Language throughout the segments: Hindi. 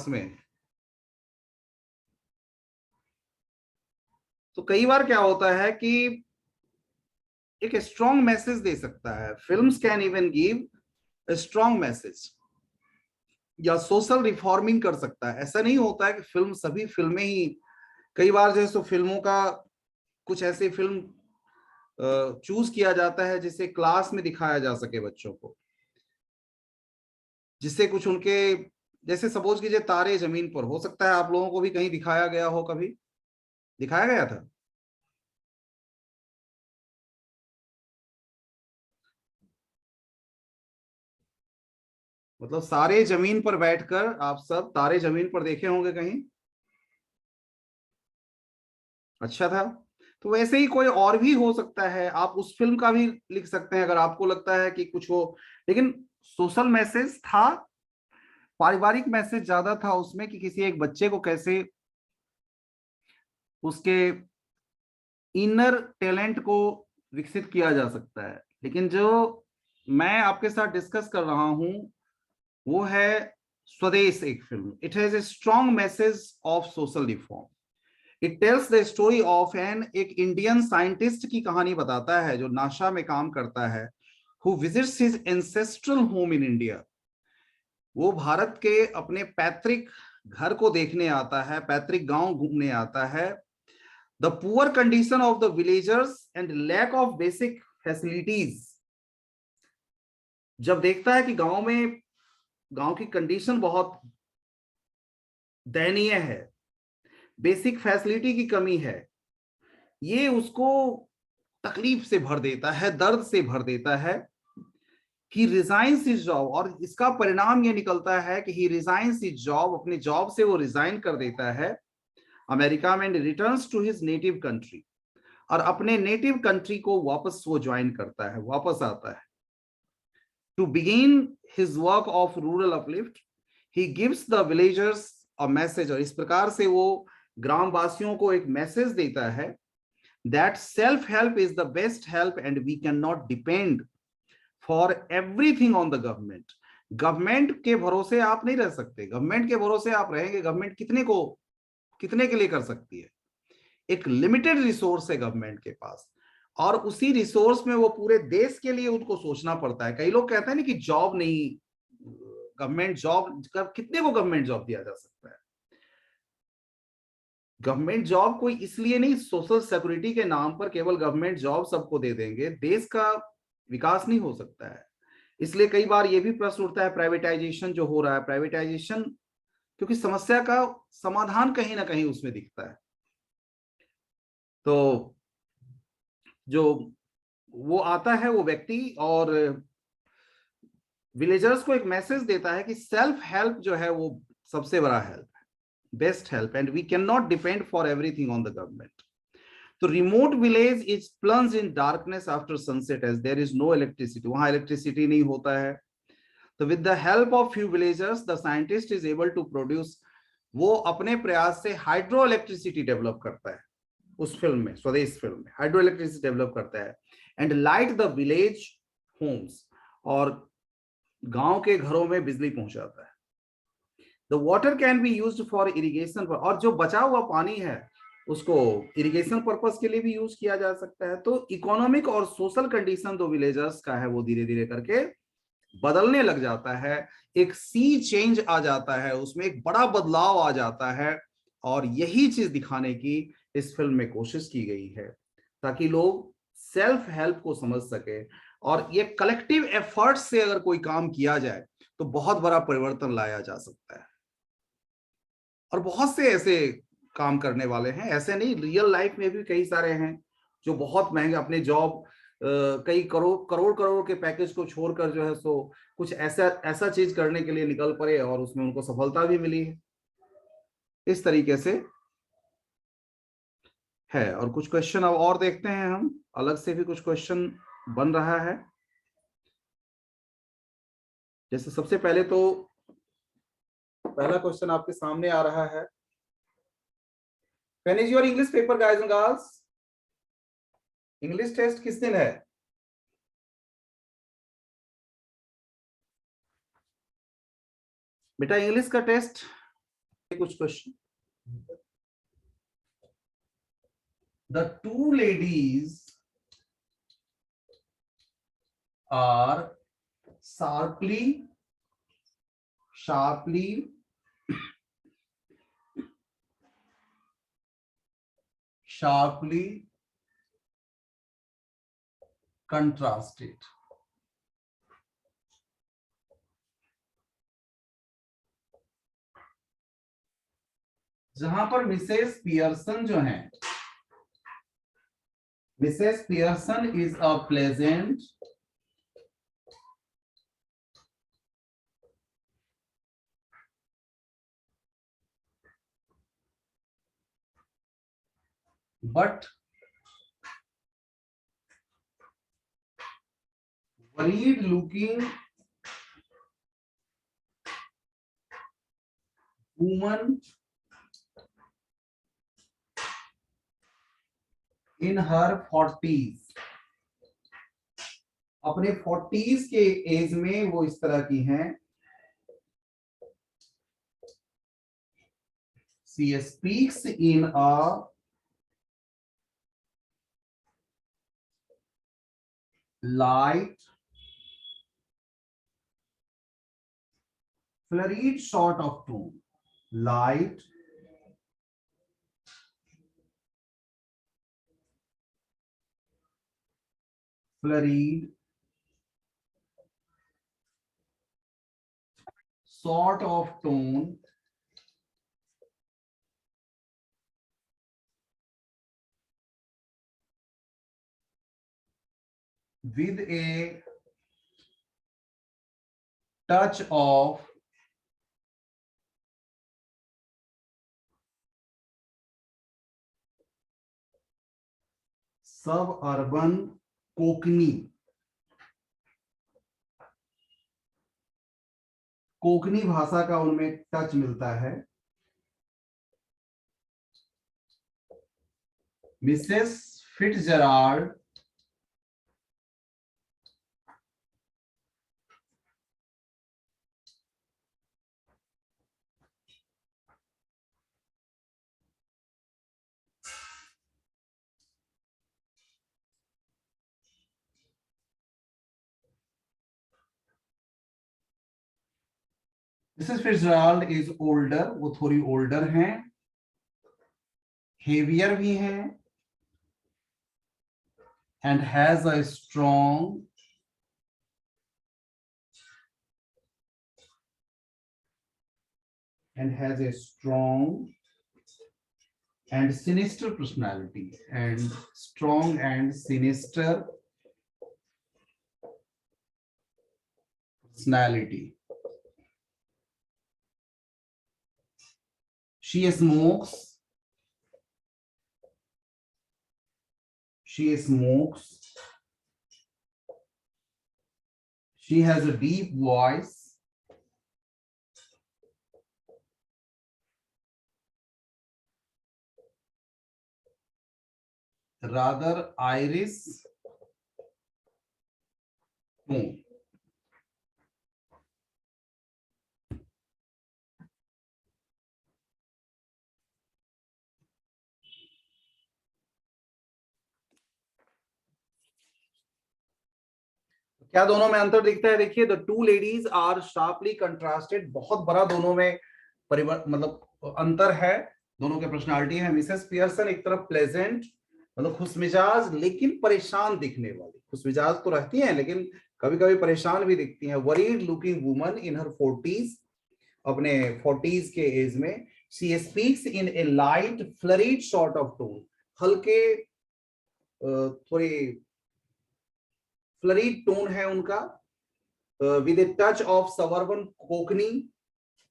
में। तो कई बार क्या होता है कि एक स्ट्रॉन्ग मैसेज दे सकता है, films can even give strong message, या सोशल रिफॉर्मिंग कर सकता है। ऐसा नहीं होता है कि फिल्म, सभी फिल्में ही, कई बार जैसे फिल्मों का कुछ ऐसे फिल्म चूज किया जाता है जिसे क्लास में दिखाया जा सके बच्चों को, जिससे कुछ उनके, जैसे सपोज कीजिए तारे जमीन पर, हो सकता है आप लोगों को भी कहीं दिखाया गया हो, कभी दिखाया गया था। मतलब सारे जमीन पर बैठकर आप सब तारे जमीन पर देखे होंगे कहीं। अच्छा था। तो वैसे ही कोई और भी हो सकता है, आप उस फिल्म का भी लिख सकते हैं अगर आपको लगता है कि कुछ हो, लेकिन सोशल मैसेज था, पारिवारिक मैसेज ज्यादा था उसमें, कि किसी एक बच्चे को कैसे उसके इनर टैलेंट को विकसित किया जा सकता है। लेकिन जो मैं आपके साथ डिस्कस कर रहा हूं वो है स्वदेश, एक film. It has a strong message of social reform. It tells the story of an, एक इंडियन साइंटिस्ट की कहानी बताता है जो नासा में काम करता है, who visits his ancestral home in India. वो भारत के अपने पैतृक घर को देखने आता है, पैतृक गांव घूमने आता है। The poor condition of the villagers and lack of basic facilities, जब देखता है कि गांव में, गांव की कंडीशन बहुत दयनीय है, बेसिक फैसिलिटी की कमी है, ये उसको तकलीफ से भर देता है, दर्द से भर देता है। ही रिजाइन्स हिज जॉब, और इसका परिणाम ये निकलता है कि ही रिजाइन्स हिज जॉब, अपने जॉब से वो रिजाइन कर देता है अमेरिका में, and returns to his native country, और अपने नेटिव कंट्री को वापस वो ज्वाइन करता है, वापस आता है, to begin his work of rural uplift. He gives the villagers a message, और इस प्रकार से वो ग्रामवासियों को एक मैसेज देता है, that self help is the best help and we can not depend for everything on the government. Government के भरोसे आप नहीं रह सकते, गवर्नमेंट के भरोसे आप रहेंगे, गवर्नमेंट कितने को, कितने के लिए कर सकती है। एक लिमिटेड रिसोर्स है गवर्नमेंट के पास, और उसी रिसोर्स में वो पूरे देश के लिए उनको सोचना पड़ता है। कई लोग कहते हैं ना कि जॉब नहीं, गवर्नमेंट जॉब, कितने को गवर्नमेंट जॉब दिया जा सकता है। गवर्नमेंट जॉब कोई इसलिए नहीं, सोशल सिक्योरिटी के नाम पर केवल गवर्नमेंट जॉब सबको दे देंगे, देश का विकास नहीं हो सकता है। इसलिए कई बार ये भी प्रश्न उठता है, प्राइवेटाइजेशन जो हो रहा है, प्राइवेटाइजेशन, क्योंकि समस्या का समाधान कहीं ना कहीं उसमें दिखता है। तो जो वो आता है वो व्यक्ति, और विलेजर्स को एक मैसेज देता है कि सेल्फ हेल्प जो है वो सबसे बड़ा हेल्प है, best help, and we can not depend for everything on the government. तो remote village is plunged in darkness after sunset as there is no electricity, वहां इलेक्ट्रिसिटी नहीं होता है। तो with the help of few villagers the scientist is able to produce, वो अपने प्रयास से हाइड्रो इलेक्ट्रिसिटी डेवलप करता है, उस फिल्म में, स्वदेश फिल्म में हाइड्रो इलेक्ट्रिसिटी डेवलप करता है, and light the village homes, और गांव के घरों में बिजली पहुंचाता है। The water can be used for irrigation, और जो बचा हुआ पानी है उसको इरिगेशन पर्पस के लिए भी यूज किया जा सकता है। तो इकोनॉमिक और सोशल कंडीशन दो विलेजर्स का है वो धीरे धीरे करके बदलने लग जाता है, एक सी चेंज आ जाता है, उसमें एक बड़ा बदलाव आ जाता है। और यही चीज दिखाने की इस फिल्म में कोशिश की गई है, ताकि लोग सेल्फ हेल्प को समझ सके, और ये कलेक्टिव एफर्ट से अगर कोई काम किया जाए तो बहुत बड़ा परिवर्तन लाया जा सकता है। और बहुत से ऐसे काम करने वाले हैं, ऐसे नहीं, रियल लाइफ में भी कई सारे हैं जो बहुत महंगे अपने जॉब, कई करोड़ करोड़ करोड़ के पैकेज को छोड़कर जो है सो कुछ ऐसा ऐसा चीज करने के लिए निकल पड़े, और उसमें उनको सफलता भी मिली है। इस तरीके से है। और कुछ क्वेश्चन अब और देखते हैं हम, अलग से भी कुछ क्वेश्चन बन रहा है। जैसे सबसे पहले तो पहला क्वेश्चन आपके सामने आ रहा है, when is your English paper guys and girls? English test किस दिन है? बेटा इंग्लिश का टेस्ट कुछ question? The two ladies are sharply contrasted. जहां पर मिसेस पियर्सन जो है, Mrs Pearson is a pleasant but worried looking woman in her 40s. अपने 40s के एज में वो इस तरह की हैं. She speaks in a light, flurried sort of tone. Light, flurried sort of tone with a touch of suburban Konkani. Cockney भाषा का उनमें टच मिलता है. Mrs Fitzgerald Mrs Fitzgerald is older, वो थोड़ी ओल्डर हैं, हेवियर भी हैं, and has a strong and sinister personality, and strong and sinister personality. She smokes. She has a deep voice. Rather Irish tone. क्या दोनों में अंतर दिखता है? देखिए, the two ladies are sharply contrasted. बहुत बड़ा दोनों में मतलब अंतर है. दोनों के पर्सनालिटी है. मिसेस पियर्सन एक तरफ प्लेजेंट, मतलब खुशमिजाज लेकिन परेशान दिखने वाली. खुशमिजाज तो रहती हैं लेकिन कभी कभी परेशान भी दिखती हैं. Worried looking woman in her 40s, अपने 40s के एज में. She speaks in a light flurried sort of tone. हल्के थोड़ी फ्लरीड टोन है उनका. With a touch of suburban cockney.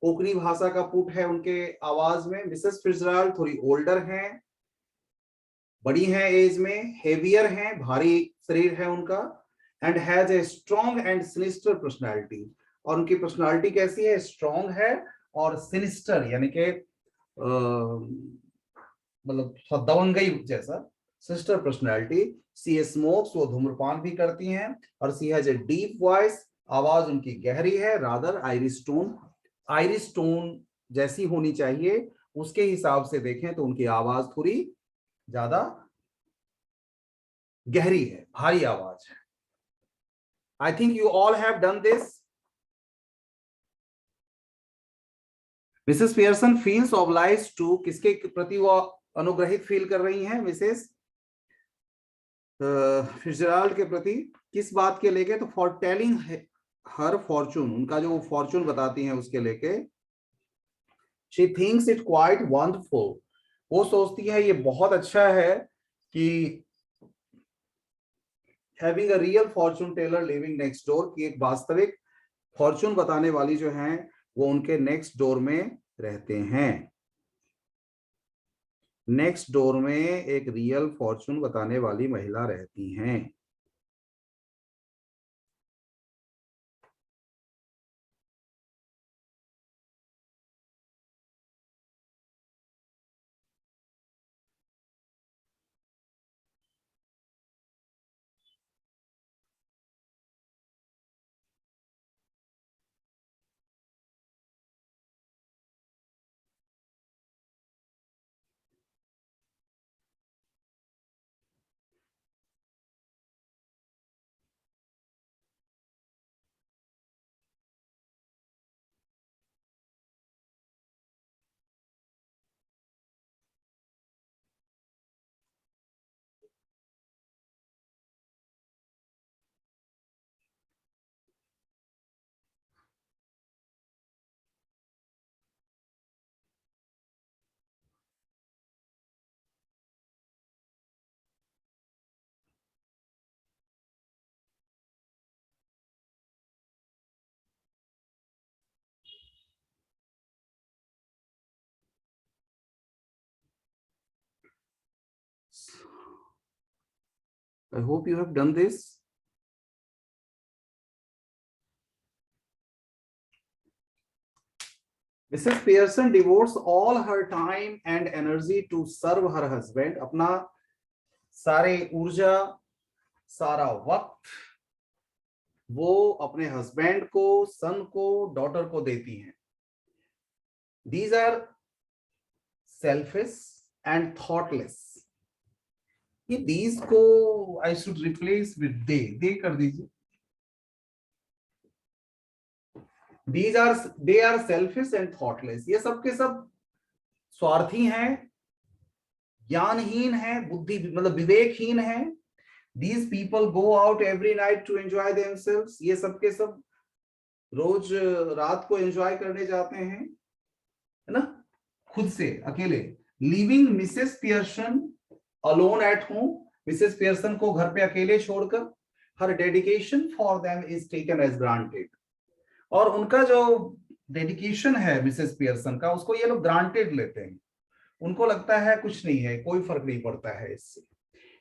Cockney भाषा का पुट है उनके आवाज में. मिसेस फिट्जराल्ड थोड़ी ओल्डर हैं, बड़ी हैं एज में, हेवियर हैं, भारी शरीर है उनका, and has a strong and sinister personality. और उनकी पर्सनालिटी कैसी है? स्ट्रॉन्ग है और सिनिस्टर, यानी कि मतलब दबंगई जैसा. Sister personality. सी स्मोक्स, वो धूम्रपान भी करती हैं. और सी हैज ए डीप वॉइस, आवाज उनकी गहरी है. Rather Irish tone. Irish tone जैसी होनी चाहिए उसके हिसाब से देखें तो उनकी आवाज थोड़ी ज्यादा गहरी है, भारी आवाज है। I think you all have done this. Mrs Pearson feels obliged to, किसके प्रति वो अनुग्रहित फील कर रही हैं मिसेस फिट्जराल्ड के प्रति? किस बात के लेके? तो फॉर टेलिंग हर फॉर्चून, उनका जो फॉर्चून बताती हैं उसके लेके। She thinks it quite wonderful, वो सोचती है ये बहुत अच्छा है कि having a real fortune teller living next door, की एक वास्तविक फॉर्चून बताने वाली जो हैं वो उनके नेक्स्ट डोर में रहते हैं। नेक्स्ट डोर में एक रियल फॉर्चून बताने वाली महिला रहती हैं। I hope you have done this. Mrs. Pearson devotes all her time and energy to serve her husband. अपना सारे ऊर्जा, सारा वक्त वो अपने हस्बैंड को, सन को, डॉटर को देती हैं। These are selfish and thoughtless. ये these को I should replace with they कर दीजिए। they are selfish and thoughtless, ये सब के सब स्वार्थी हैं, ज्ञानहीन हैं, बुद्धि मतलब विवेकहीन हैं। These people go out every night to enjoy themselves, ये सब के सब रोज रात को एंजॉय करने जाते हैं, है ना, खुद से अकेले। Living Mrs Pearson alone at home, Mrs Pearson को घर पे अकेले छोड़कर। Her dedication for them is taken as granted, और उनका जो डेडिकेशन है मिसेस पियर्सन का, उसको ये लोग ग्रांटेड लेते हैं। उनको लगता है कुछ नहीं है, कोई फर्क नहीं पड़ता है इससे।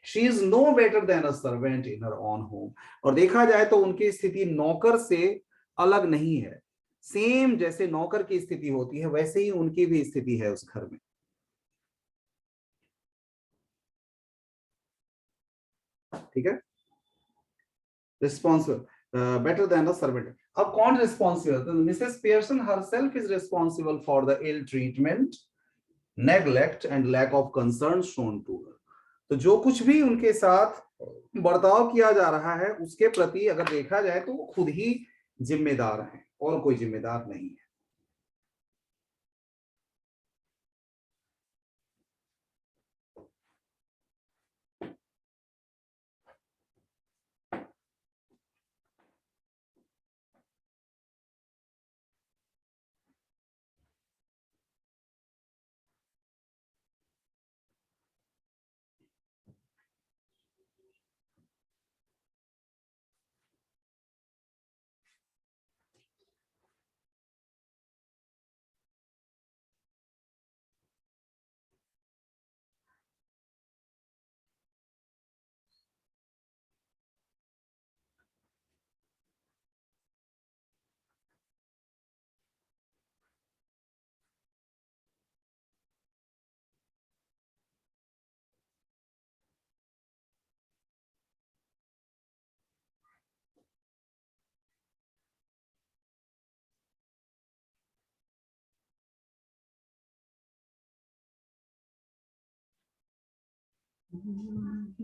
She is no better than a servant in her own home, और देखा जाए तो उनकी स्थिति नौकर से अलग नहीं है। सेम जैसे नौकर की स्थिति होती है वैसे ही उनकी भी स्थिति है उस घर में। ठीक है, responsible better than a servant. अब कौन रिस्पॉन्सिबल? तो Mrs Pearson herself is responsible for the ill treatment, neglect and lack of concern shown to her. तो जो कुछ भी उनके साथ बर्ताव किया जा रहा है उसके प्रति अगर देखा जाए तो वो खुद ही जिम्मेदार हैं, और कोई जिम्मेदार नहीं है। Done,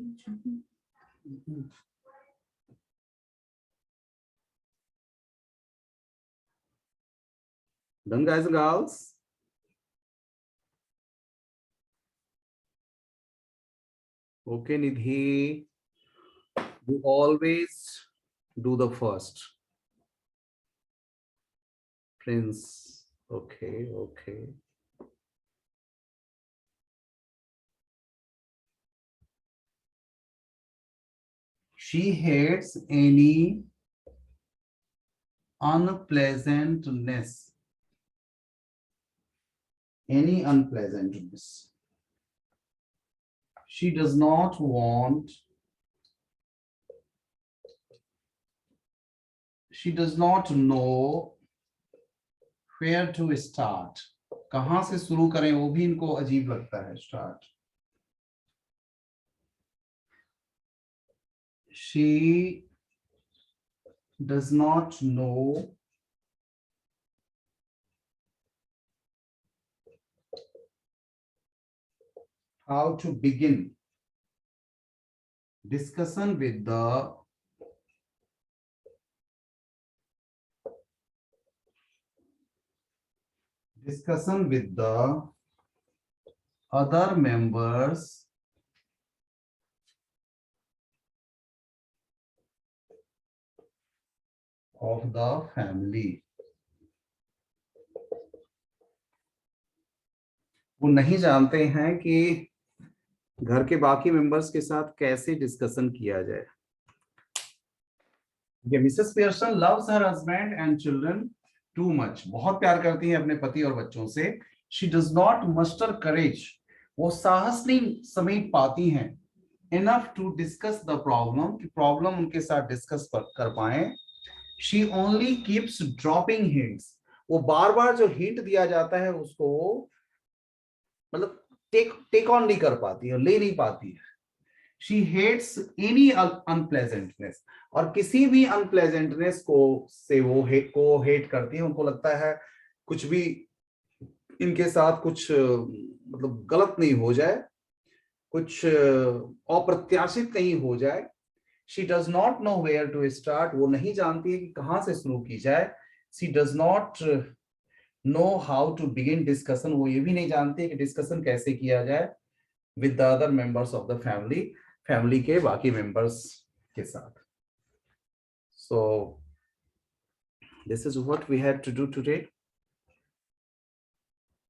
guys and girls? Okay, Nidhi, you always do the first. Prince, okay, okay. She hates any unpleasantness. Any unpleasantness. She does not want, she does not know where to start. कहां से शुरू करें वो भी इनको अजीब लगता है. Start. She does not know how to begin discussion with the other members of the family. वो नहीं जानते हैं कि घर के बाकी मेंबर्स के साथ कैसे डिस्कशन किया जाए. Mrs Pearson loves her husband and children too much. बहुत प्यार करती है अपने पति और बच्चों से. She does not muster courage. वो साहस नहीं समेट पाती हैं enough to discuss the problem, कि प्रॉब्लम उनके साथ डिस्कस कर पाए. She only keeps dropping hints. वो बार बार जो हिंट दिया जाता है उसको मतलब टेक ऑन नहीं कर पाती है, ले नहीं पाती है. She hates any unpleasantness. और किसी भी अनप्लेजेंटनेस को से वो हेट करती है. उनको लगता है कुछ भी इनके साथ कुछ मतलब गलत नहीं हो जाए, कुछ अप्रत्याशित नहीं हो जाए. She does not know where to start. वो नहीं जानती है कि कहां से शुरू की जाए. She does not know how to begin discussion. वो ये भी नहीं जानती है कि डिस्कशन कैसे किया जाए with the other members of the family, family के बाकी मेंबर्स के साथ. So this is what we had to do today.